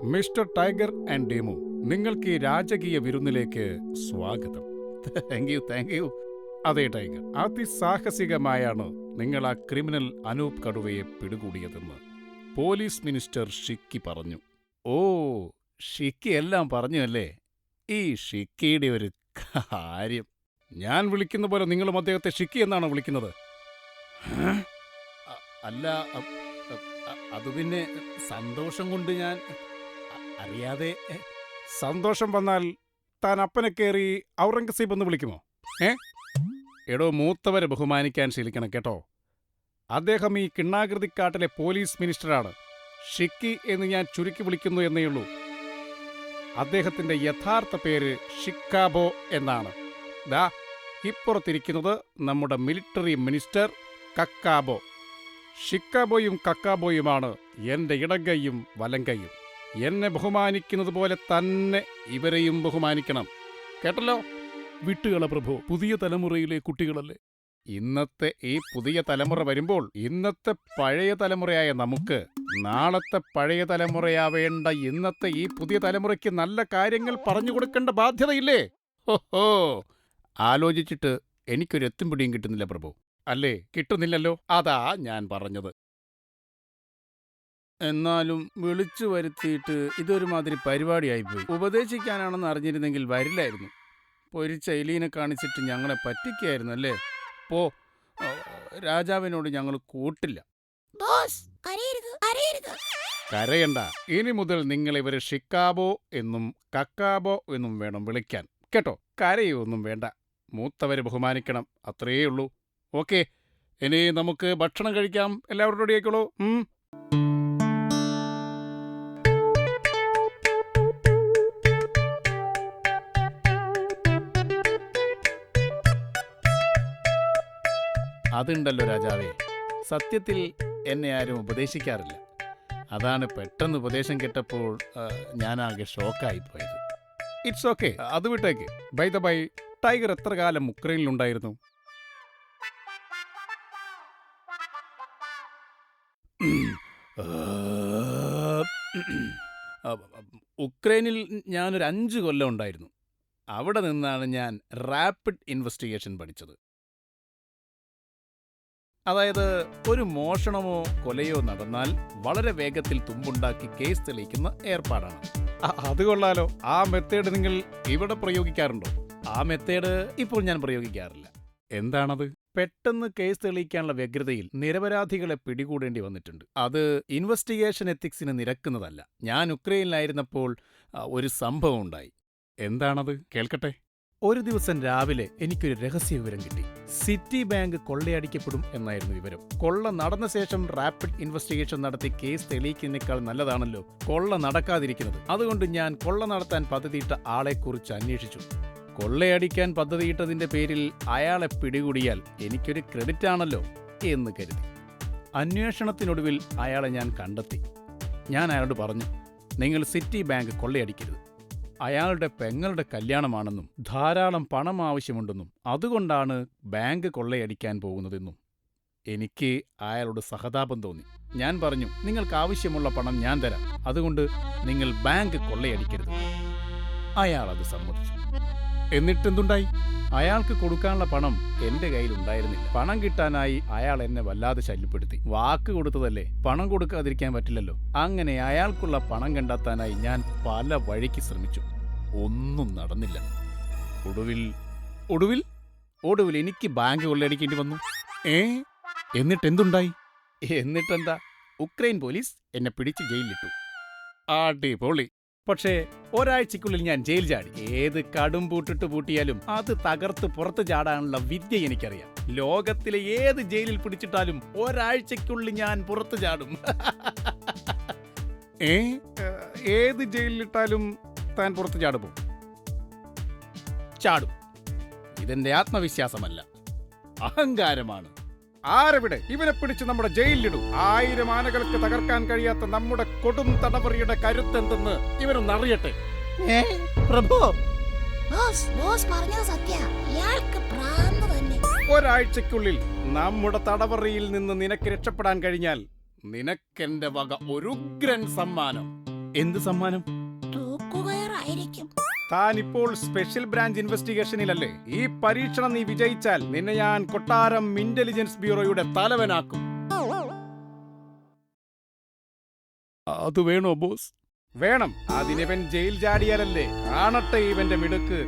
Mister tiger and ഡീമു, നിങ്ങൾക്ക് ഈ രാജകീയ വിരുന്നിലേക്ക് സ്വാഗതം. Thank you. അതെ ടൈഗർ, അതിസാഹസികമായാണ് നിങ്ങൾ ആ ക്രിമിനൽ അനൂപ് കടുവയെ പിടികൂടിയതെന്ന് പോലീസ് മിനിസ്റ്റർ ഷിക്കി പറഞ്ഞു. ഓ, ഷിക്കി എല്ലാം പറഞ്ഞു അല്ലേ? ഈ ഷിക്കിയുടെ ഒരു കാര്യം. ഞാൻ വിളിക്കുന്ന പോലെ നിങ്ങളും അദ്ദേഹത്തെ ഷിക്കി എന്നാണോ വിളിക്കുന്നത്? അല്ല, അത് പിന്നെ സന്തോഷം കൊണ്ട് ഞാൻ അറിയാതെ. സന്തോഷം വന്നാൽ താൻ അപ്പനെ കയറി ഔറംഗസീബ് എന്ന് വിളിക്കുമോ? എടോ, മൂത്തവരെ ബഹുമാനിക്കാൻ ശീലിക്കണം കേട്ടോ. അദ്ദേഹം ഈ കിണ്ണാകൃതിക്കാട്ടിലെ പോലീസ് മിനിസ്റ്ററാണ്. ഷിക്കി എന്ന് ഞാൻ ചുരുക്കി വിളിക്കുന്നു എന്നേയുള്ളൂ. അദ്ദേഹത്തിന്റെ യഥാർത്ഥ പേര് ഷിക്കാബോ എന്നാണ്. ദാ ഇപ്പുറത്തിരിക്കുന്നത് നമ്മുടെ മിലിറ്ററി മിനിസ്റ്റർ കക്കാബോ. ഷിക്കാബോയും കക്കാബോയുമാണ് എൻ്റെ ഇടങ്കൈയും വലങ്കൈയും. എന്നെ ബഹുമാനിക്കുന്നത് പോലെ തന്നെ ഇവരെയും ബഹുമാനിക്കണം. കേട്ടല്ലോ? വിട്ടുകള പ്രഭു, പുതിയ തലമുറയിലെ കുട്ടികളല്ലേ. ഇന്നത്തെ ഈ പുതിയ തലമുറ വരുമ്പോൾ ഇന്നത്തെ പഴയ തലമുറയായ നമുക്ക് നാളത്തെ പഴയ തലമുറയാവേണ്ട ഇന്നത്തെ ഈ പുതിയ തലമുറയ്ക്ക് നല്ല കാര്യങ്ങൾ പറഞ്ഞു കൊടുക്കേണ്ട ബാധ്യതയില്ലേ? ഹോ, ആലോചിച്ചിട്ട് എനിക്കൊരു എത്തും പിടിയും കിട്ടുന്നില്ല പ്രഭു. അല്ലേ? കിട്ടുന്നില്ലല്ലോ. അതാ ഞാൻ പറഞ്ഞത്. എന്നാലും വിളിച്ചു വരുത്തിയിട്ട് ഇതൊരുമാതിരി പരിപാടിയായിപ്പോയി. ഉപദേശിക്കാനാണെന്ന് അറിഞ്ഞിരുന്നെങ്കിൽ വരില്ലായിരുന്നു. പൊരിച്ച എലീനെ കാണിച്ചിട്ട് ഞങ്ങളെ പറ്റിക്കായിരുന്നു അല്ലേ? പോ, രാജാവിനോട് ഞങ്ങൾ കൂട്ടില്ല. കരയണ്ട. ഇനി മുതൽ നിങ്ങളിവരെ ഷിക്കാബോ എന്നും കക്കാബോ എന്നും വേണം വിളിക്കാൻ. കേട്ടോ? കരയൊന്നും വേണ്ട. മൂത്തവരെ ബഹുമാനിക്കണം. അത്രയേ ഉള്ളൂ. ഓക്കെ, ഇനി നമുക്ക് ഭക്ഷണം കഴിക്കാം. എല്ലാവരും റെഡിയായിക്കോളൂ. അതുണ്ടല്ലോ രാജാവേ, സത്യത്തിൽ എന്നെ ആരും ഉപദേശിക്കാറില്ല. അതാണ് പെട്ടെന്ന് ഉപദേശം കേട്ടപ്പോൾ ഞാനാകെ ഷോക്കായിപ്പോയത്. ഇറ്റ്സ് ഓക്കെ, അത് വിട്ടേക്ക്. ബൈ ദ ബൈ, ടൈഗർ എത്ര കാലം ഉക്രൈനിലുണ്ടായിരുന്നു? ഉക്രൈനിൽ ഞാനൊരു 5 കൊല്ലം ഉണ്ടായിരുന്നു. അവിടെ നിന്നാണ് ഞാൻ റാപ്പിഡ് ഇൻവെസ്റ്റിഗേഷൻ പഠിച്ചത്. അതായത് ഒരു മോഷണമോ കൊലയോ നടന്നാൽ വളരെ വേഗത്തിൽ തുമ്പുണ്ടാക്കി കേസ് തെളിയിക്കുന്ന ഏർപ്പാടാണ്. അത് കൊള്ളാലോ. ആ മെത്തേഡ് നിങ്ങൾ ഇവിടെ പ്രയോഗിക്കാറുണ്ടോ? ആ മെത്തേഡ് ഇപ്പോൾ ഞാൻ പ്രയോഗിക്കാറില്ല. എന്താണത്? പെട്ടെന്ന് കേസ് തെളിയിക്കാനുള്ള വ്യഗ്രതയിൽ നിരപരാധികളെ പിടികൂടേണ്ടി വന്നിട്ടുണ്ട്. അത് ഇൻവെസ്റ്റിഗേഷൻ എത്തിക്സിന് നിരക്കുന്നതല്ല. ഞാൻ ഉക്രൈനിലായിരുന്നപ്പോൾ ഒരു സംഭവം ഉണ്ടായി. എന്താണത്? കേൾക്കട്ടെ. ഒരു ദിവസം രാവിലെ എനിക്കൊരു രഹസ്യ വിവരം കിട്ടി. സിറ്റി ബാങ്ക് കൊള്ളയടിക്കപ്പെടും എന്നായിരുന്നു വിവരം. കൊള്ള നടന്ന ശേഷം റാപ്പിഡ് ഇൻവെസ്റ്റിഗേഷൻ നടത്തി കേസ് തെളിയിക്കുന്നതിനേക്കാൾ നല്ലതാണല്ലോ കൊള്ള നടക്കാതിരിക്കുന്നത്. അതുകൊണ്ട് ഞാൻ കൊള്ള നടത്താൻ പദ്ധതിയിട്ട ആളെക്കുറിച്ച് അന്വേഷിച്ചു. കൊള്ളയടിക്കാൻ പദ്ധതിയിട്ടതിന്റെ പേരിൽ അയാളെ പിടികൂടിയാൽ എനിക്കൊരു ക്രെഡിറ്റ് ആണല്ലോ എന്ന് കരുതി. അന്വേഷണത്തിനൊടുവിൽ അയാളെ ഞാൻ കണ്ടെത്തി. ഞാൻ അയാളോട് പറഞ്ഞു, നിങ്ങൾ സിറ്റി ബാങ്ക് കൊള്ളയടിക്കരുത്. അയാളുടെ പെങ്ങളുടെ കല്യാണമാണെന്നും ധാരാളം പണം ആവശ്യമുണ്ടെന്നും അതുകൊണ്ടാണ് ബാങ്ക് കൊള്ളയടിക്കാൻ പോകുന്നതെന്നും. എനിക്ക് അയാളോട് സഹതാപം തോന്നി. ഞാൻ പറഞ്ഞു, നിങ്ങൾക്ക് ആവശ്യമുള്ള പണം ഞാൻ തരാം, അതുകൊണ്ട് നിങ്ങൾ ബാങ്ക് കൊള്ളയടിക്കരുത്. അയാൾ അത് സമ്മതിച്ചു. എന്നിട്ടെന്തുണ്ടായി? അയാൾക്ക് കൊടുക്കാനുള്ള പണം എന്റെ കയ്യിലുണ്ടായിരുന്നില്ല. പണം കിട്ടാനായി അയാൾ എന്നെ വല്ലാതെ ശല്യപ്പെടുത്തി. വാക്ക് കൊടുത്തതല്ലേ, പണം കൊടുക്കാതിരിക്കാൻ പറ്റില്ലല്ലോ. അങ്ങനെ അയാൾക്കുള്ള പണം കണ്ടെത്താനായി ഞാൻ പല വഴിക്ക് ശ്രമിച്ചു. ഒന്നും നടന്നില്ല. ഒടുവിൽ എനിക്ക് ബാങ്ക് കൊള്ളയടിക്കേണ്ടി വന്നു. എന്നിട്ടെന്തുണ്ടായി? എന്നിട്ടെന്താ, ഉക്രൈൻ പോലീസ് എന്നെ പിടിച്ച് ജയിലിലിട്ടു. അടിപൊളി. പക്ഷേ ഒരാഴ്ചക്കുള്ളിൽ ഞാൻ ജയിൽ ചാടി. ഏത് കടും പൂട്ടിട്ട് പൂട്ടിയാലും അത് തകർത്ത് പുറത്തു ചാടാനുള്ള വിദ്യ എനിക്കറിയാം. ലോകത്തിലെ ഏത് ജയിലിൽ പിടിച്ചിട്ടാലും ഒരാഴ്ചക്കുള്ളിൽ ഞാൻ പുറത്തു ചാടും. ഏത് ജയിലിലിട്ടാലും താൻ പുറത്തു ചാടുമോ? ചാടും. ഇതെന്റെ ആത്മവിശ്വാസമല്ല, അഹങ്കാരമാണ്. ആരെവിടെ? ഇവനെ പിടിച്ച് നമ്മുടെ ജയിലിലിടും. 1000 ആനകൾക്ക് തകർക്കാൻ കഴിയാത്ത നമ്മുടെ കൊടും തടവറിയുടെ കരുത്തെന്തെന്ന് ഇവനൊന്ന് അറിയട്ടെ. പ്രഭു, ഒരാഴ്ചക്കുള്ളിൽ നമ്മുടെ തടവറിയിൽ നിന്ന് നിനക്ക് രക്ഷപ്പെടാൻ കഴിഞ്ഞാൽ നിനക്കെന്റെ വക ഒരു ഉഗ്രൻ സമ്മാനം. എന്ത് സമ്മാനം? തൂക്കുകയറായിരിക്കും. താൻ ഇപ്പോൾ സ്പെഷ്യൽ ബ്രാഞ്ച് ഇൻവെസ്റ്റിഗേഷനിലല്ലേ? ഈ പരീക്ഷണം നീ വിജയിച്ചാൽ നിന്നെ ഞാൻ കൊട്ടാരം ഇന്റലിജൻസ് ബ്യൂറോയുടെ തലവനാക്കും. അത് വേണോ ബോസ്? വേണം. അതിനിവൻ ജയിൽ ചാടിയാലല്ലേ കാണട്ടെ ഇവന്റെ മിടുക്ക്.